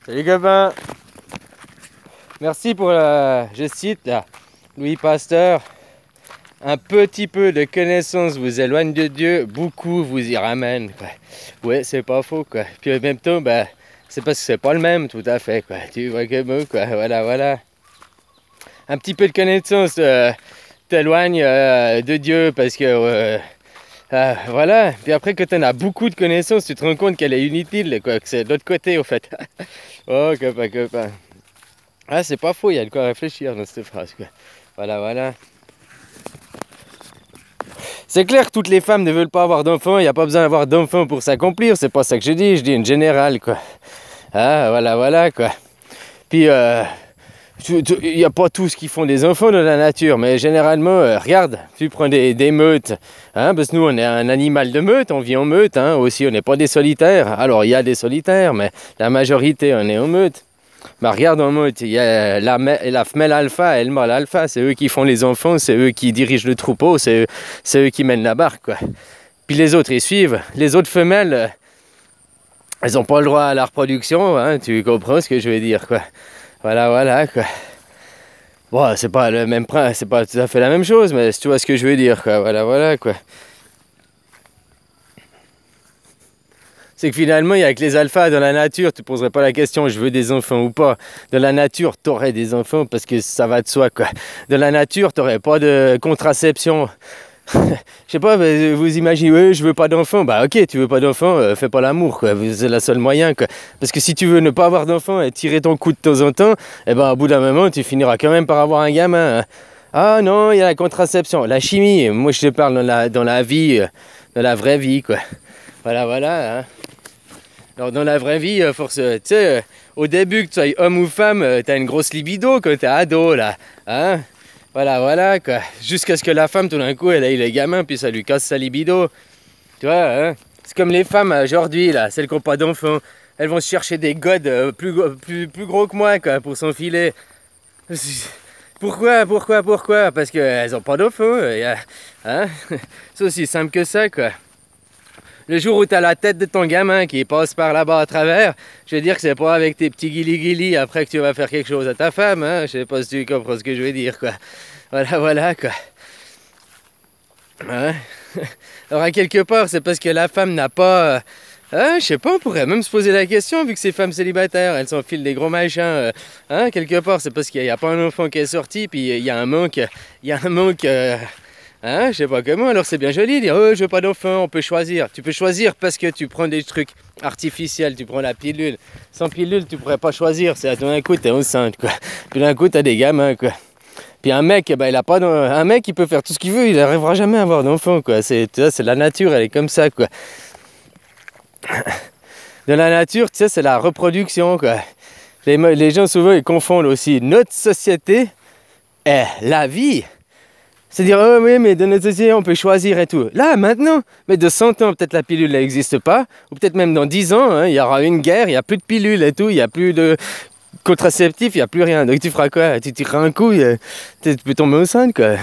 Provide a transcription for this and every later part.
Salut copains. Merci pour je cite là, Louis Pasteur. Un petit peu de connaissance vous éloigne de Dieu, beaucoup vous y ramène, quoi. Ouais, c'est pas faux, quoi. Puis en même temps, bah, c'est parce que c'est pas le même, tout à fait, quoi. Tu vois que moi, quoi. Voilà. Un petit peu de connaissance t'éloigne de Dieu parce que voilà. Puis après, quand on a beaucoup de connaissances, tu te rends compte qu'elle est inutile, quoi. Que c'est de l'autre côté, au fait. Oh, copain. Ah, c'est pas faux, il y a de quoi réfléchir dans cette phrase, quoi. Voilà. C'est clair que toutes les femmes ne veulent pas avoir d'enfants, il n'y a pas besoin d'avoir d'enfants pour s'accomplir, c'est pas ça que je dis une générale, quoi. Ah, voilà, quoi. Puis, il n'y a pas tous qui font des enfants dans la nature, mais généralement, regarde, tu prends des meutes, hein, parce que nous, on est un animal de meute, on vit en meute, hein, aussi, on n'est pas des solitaires. Alors, il y a des solitaires, mais la majorité, on est en meute. Bah regarde en meute, il y a la femelle alpha et le mâle alpha, c'est eux qui font les enfants, c'est eux qui dirigent le troupeau, c'est eux qui mènent la barque, quoi. Puis les autres, ils suivent. Les autres femelles, elles n'ont pas le droit à la reproduction, hein, tu comprends ce que je veux dire, quoi. Voilà, quoi. Bon, c'est pas le même c'est pas tout à fait la même chose, mais tu vois ce que je veux dire, quoi. Voilà, quoi. C'est que finalement, il y a que les alphas dans la nature, tu ne poserais pas la question, je veux des enfants ou pas. Dans la nature, tu aurais des enfants parce que ça va de soi, quoi. Dans la nature, tu n'aurais pas de contraception. Je sais pas, vous imaginez, ouais, je veux pas d'enfants. Bah ok, tu veux pas d'enfants, fais pas l'amour, quoi. C'est le seul moyen, quoi. Parce que si tu veux ne pas avoir d'enfants et tirer ton coup de temps en temps, eh ben, au bout d'un moment, tu finiras quand même par avoir un gamin, hein. Ah non, il y a la contraception, la chimie. Moi, je te parle dans la vie, dans la vraie vie, quoi. Voilà, hein. Alors dans la vraie vie, force, tu sais, au début que tu sois homme ou femme, t'as une grosse libido quand t'es ado, là, hein. Voilà, quoi. Jusqu'à ce que la femme, tout d'un coup, elle ait le gamin, puis ça lui casse sa libido. Tu vois, hein. C'est comme les femmes aujourd'hui, là, celles qui n'ont pas d'enfants. Elles vont se chercher des godes plus gros que moi, quoi, pour s'enfiler. Pourquoi? Parce qu'elles n'ont pas d'enfants, hein. C'est aussi simple que ça, quoi. Le jour où tu as la tête de ton gamin qui passe par là-bas à travers, je veux dire que c'est pas avec tes petits guilis après que tu vas faire quelque chose à ta femme, hein. Je sais pas si tu comprends ce que je veux dire, quoi. Voilà, quoi. Hein? Alors, à quelque part, c'est parce que la femme n'a pas... je sais pas, on pourrait même se poser la question, vu que ces femmes célibataires, elles s'enfilent des gros machins. Hein? Quelque part, c'est parce qu'il n'y a pas un enfant qui est sorti, puis il y a un manque... Hein, je sais pas comment, alors c'est bien joli de dire oh, je veux pas d'enfant, on peut choisir. Tu peux choisir parce que tu prends des trucs artificiels, tu prends la pilule. Sans pilule, tu pourrais pas choisir, c'est à tout d'un coup, t'es enceinte, quoi. Puis d'un coup, t'as des gamins, quoi. Puis un mec, ben, il a pas un mec, il peut faire tout ce qu'il veut, il n'arrivera jamais à avoir d'enfant, quoi. C'est la nature, elle est comme ça, quoi. De la nature, tu sais, c'est la reproduction, quoi. Les gens, souvent, ils confondent aussi notre société et la vie. C'est-à-dire, oh oui, mais dans notre société, on peut choisir et tout. Là, maintenant, mais de 100 ans, peut-être la pilule n'existe pas, ou peut-être même dans 10 ans, hein, il y aura une guerre, il n'y a plus de pilule et tout, il n'y a plus de contraceptif, il n'y a plus rien. Donc tu feras quoi? Tu tireras un coup, tu peux tomber enceinte, quoi.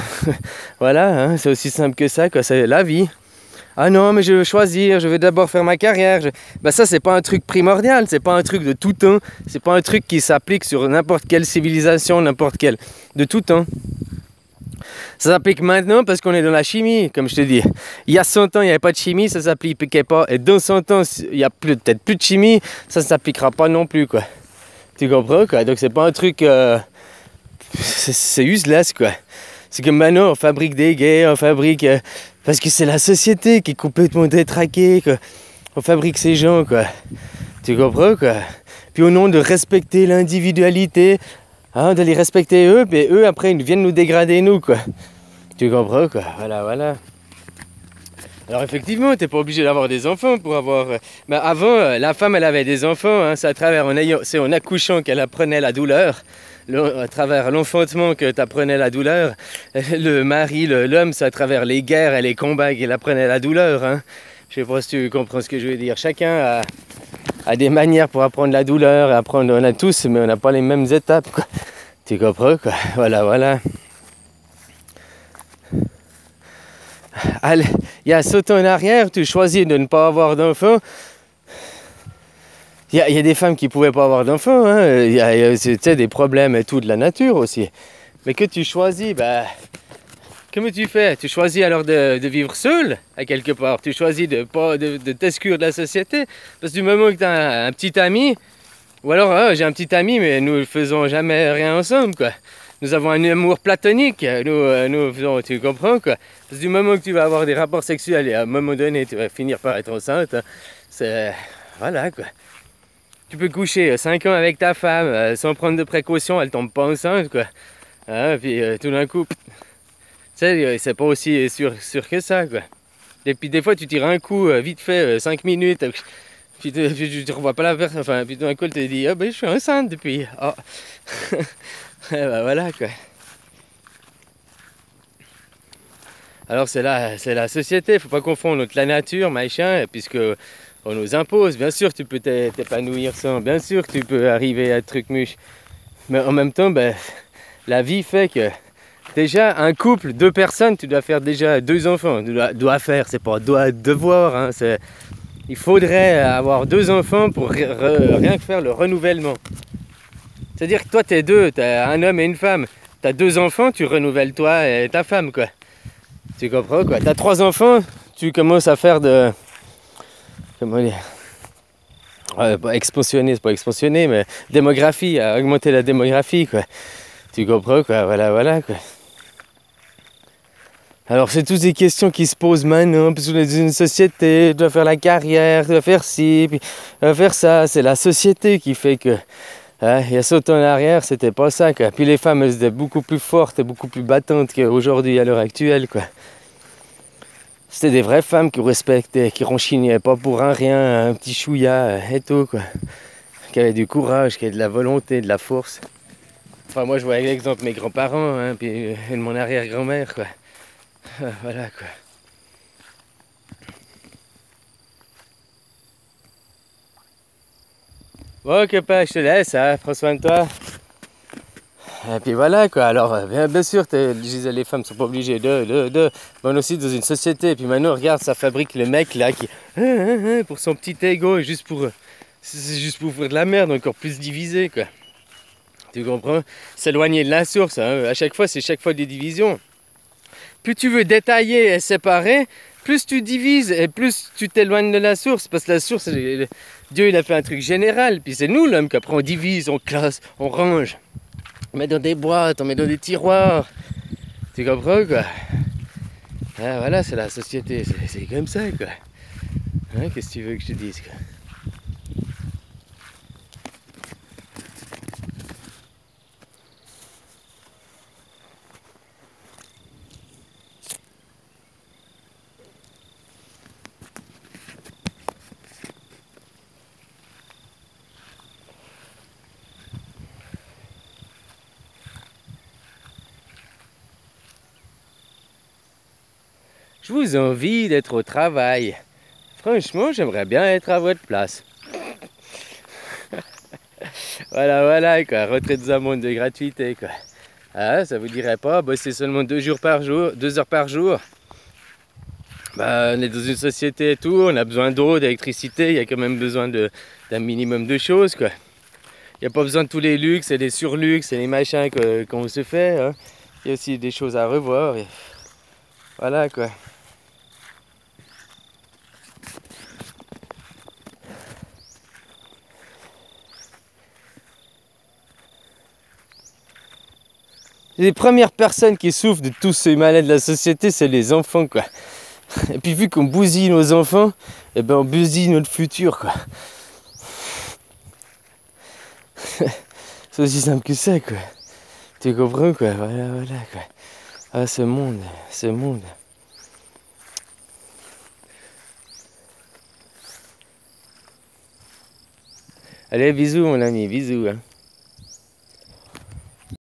Voilà, hein, c'est aussi simple que ça, quoi. C'est la vie. Ah non, mais je veux choisir, je veux d'abord faire ma carrière. Ben ça, c'est pas un truc primordial, c'est pas un truc de tout temps, c'est pas un truc qui s'applique sur n'importe quelle civilisation, n'importe quelle, de tout temps. Ça s'applique maintenant parce qu'on est dans la chimie, comme je te dis. Il y a 100 ans, il n'y avait pas de chimie, ça ne s'appliquait pas. Et dans 100 ans, il y a peut-être plus de chimie, ça ne s'appliquera pas non plus, quoi. Tu comprends, quoi? Donc c'est pas un truc... c'est useless, quoi. C'est que maintenant, on fabrique des gays, on fabrique... parce que c'est la société qui est complètement détraquée, quoi. On fabrique ces gens, quoi. Tu comprends, quoi? Puis au nom de respecter l'individualité... Hein, de les respecter eux, mais eux après ils viennent nous dégrader nous, quoi. Tu comprends, quoi. Voilà. Alors effectivement, t'es pas obligé d'avoir des enfants pour avoir... Mais avant, la femme elle avait des enfants, hein, c'est à travers c'est en accouchant qu'elle apprenait la douleur. À travers l'enfantement que tu apprenais la douleur. Le mari, l'homme, c'est à travers les guerres et les combats qu'il apprenait la douleur, hein. Je sais pas si tu comprends ce que je veux dire. Chacun a des manières pour apprendre la douleur, on a tous, mais on n'a pas les mêmes étapes, quoi. Tu comprends, quoi. Voilà. Allez, il y a 100 ans en arrière, tu choisis de ne pas avoir d'enfant. Il y a des femmes qui pouvaient pas avoir d'enfants, hein. Tu sais, des problèmes et tout de la nature aussi. Mais que tu choisis, bah, comment tu fais? Tu choisis alors de vivre seul, à quelque part. Tu choisis de t'exclure de la société. Parce que du moment que tu as un petit ami, ou alors j'ai un petit ami, mais nous ne faisons jamais rien ensemble, quoi. Nous avons un amour platonique, nous faisons, tu comprends, quoi. Parce que du moment que tu vas avoir des rapports sexuels et à un moment donné, tu vas finir par être enceinte, hein, c'est... Voilà, quoi. Tu peux coucher 5 ans avec ta femme sans prendre de précautions, elle tombe pas enceinte, quoi. Hein, puis tout d'un coup, tu sais, c'est pas aussi sûr que ça, quoi. Et puis des fois, tu tires un coup, vite fait, 5 minutes, puis tu revois pas la personne, enfin, puis tout d'un coup, tu te dis, ah ben, je suis enceinte depuis. Ah. Et ben voilà, quoi. Alors c'est la société, faut pas confondre la nature, machin, puisque on nous impose. Bien sûr, tu peux t'épanouir sans, bien sûr, tu peux arriver à truc muche. Mais en même temps, ben, la vie fait que déjà un couple, 2 personnes, tu dois faire déjà 2 enfants. Tu dois faire, c'est pas devoir. Hein, il faudrait avoir 2 enfants pour rien que faire le renouvellement. C'est-à-dire que toi, t'as un homme et une femme. T'as 2 enfants, tu renouvelles toi et ta femme, quoi. Tu comprends, quoi. T'as 3 enfants, tu commences à faire de... Comment dire, pas expansionner, c'est pas expansionner, mais démographie, à augmenter la démographie, quoi. Tu comprends, quoi, voilà, quoi. Alors c'est toutes ces questions qui se posent maintenant, parce qu'on est dans une société, tu dois faire la carrière, tu dois faire ci, puis tu dois faire ça, c'est la société qui fait que... Hein, il y a 100 ans en arrière, c'était pas ça, quoi. Puis les femmes, elles étaient beaucoup plus fortes et beaucoup plus battantes qu'aujourd'hui, à l'heure actuelle, quoi. C'était des vraies femmes qui respectaient, qui renchignaient pas pour un rien, un petit chouïa et tout, quoi. Qui avaient du courage, qui avaient de la volonté, de la force. Enfin, moi, je vois l'exemple de mes grands-parents, hein, puis et de mon arrière-grand-mère, quoi. Voilà, quoi. Bon, copain, je te laisse, hein, prends soin de toi. Et puis voilà, quoi. Alors, bien sûr, je disais, les femmes sont pas obligées de. Mais on est aussi dans une société. Et puis maintenant, regarde, ça fabrique le mec, là, qui... pour son petit ego, c'est juste pour faire de la merde, encore plus divisé, quoi. Tu comprends? S'éloigner de la source, hein. À chaque fois, c'est chaque fois des divisions. Plus tu veux détailler et séparer, plus tu divises et plus tu t'éloignes de la source. Parce que la source, Dieu, il a fait un truc général. Puis c'est nous, l'homme, qu'après on divise, on classe, on range. On met dans des boîtes, on met dans des tiroirs. Tu comprends, quoi? Ah, voilà, c'est la société, c'est comme ça, quoi. Hein, qu'est-ce que tu veux que je te dise, quoi? Je vous envie d'être au travail. Franchement, j'aimerais bien être à votre place. Voilà, quoi. Retraite dans un monde de gratuité, quoi. Ah, ça vous dirait pas bosser seulement 2 jours par jour, 2 heures par jour? Bah, on est dans une société et tout, on a besoin d'eau, d'électricité, il y a quand même besoin d'un minimum de choses, quoi. Il n'y a pas besoin de tous les luxes et les surluxes et les machins qu'on se fait, hein. Il y a aussi des choses à revoir. Et... Voilà, quoi. Les premières personnes qui souffrent de tous ces maladies de la société, c'est les enfants, quoi. Et puis vu qu'on bousille nos enfants, eh ben on bousille notre futur, quoi. C'est aussi simple que ça, quoi. Tu comprends, quoi. Voilà, quoi. Ah, ce monde. Allez, bisous, mon ami, bisous, hein.